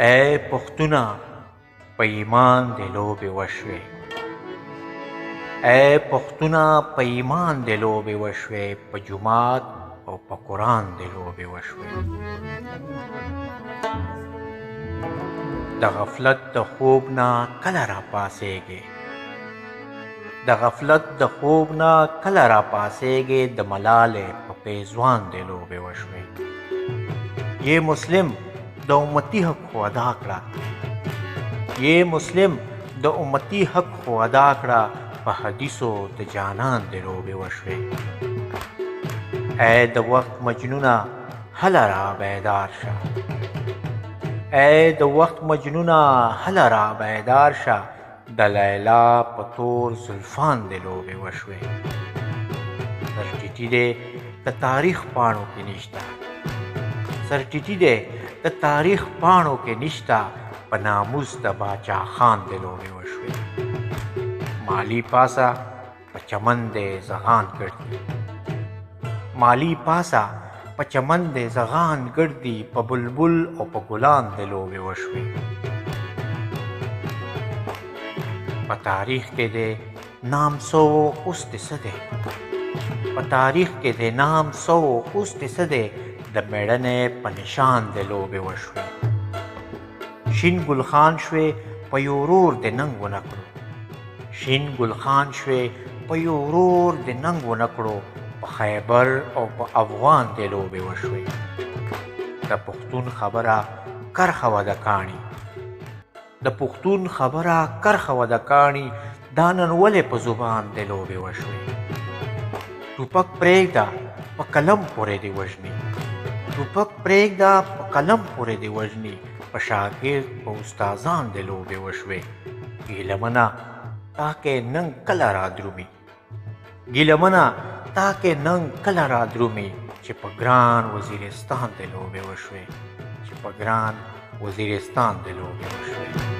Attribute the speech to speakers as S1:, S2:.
S1: اے پښتونه په ایمان د لوبې وشوې، اے پښتونه په ایمان د لوبې وشوې، په جومات او په قرآن د لوبې وشوې. د غفلت د خوب نه کله را پاسېږې، د غفلت د خوب نه کله را پاسېږې، د ملالې په پیزوان د لوبې وشوې. یہ مسلم د امتی حق خو ادا کړه، یہ مسلم د امتی حق خو ادا کړه، په حدیثو د جانان د لوبې وشوې. اے د وخت مجنونه هله را بیدار شه، اے د وخت مجنونه هله را بیدار شه، د لیلا په تور زلفان د لوبې وشوې. سرټیټي دی د تاریخ پاڼو کې نشته، سرټیټي دی د تاریخ پاڼو کې نشته، په ناموس د باچا خان د لوبې وشوې. مالی پاسه په چمن د زغان ګرځي، مالی پاسه په چمن د زغان ګرځي، په بلبل او په ګلان د لوبې وشوې. په تاریخ کې د نام سو اوس د څه دی، په تاریخ کې د نام سو اوس د څه دی، د میړنې په نشان د لوبې وشوې. شین ګلخان شوې په یو ورور د ننګ ونه کړو، شین ګلخان شوې په یو ورور د ننګ ونه کړو، په خیبر او په افغان د لوبې وشوې. د پښتون خبره کرښه وه د کاڼي، د پښتون خبره کرښه وه د کاڼي، دا نن ولې په زبان د لوبې وشوې. ټوپک پرېږده په قلم پورې دې وژني، ټوپک پرېږده په قلم پورې دې وژني، په شاګرد په استادان د لوبې وشوې. ګیله منه تا کې ننګ کله را درومي، ګیله منه تا کې ننګ کله را درومي، چې په ګران وزیرستان د لوبې وشوې، چې په ګران وزیرستان د لوبې وشوې.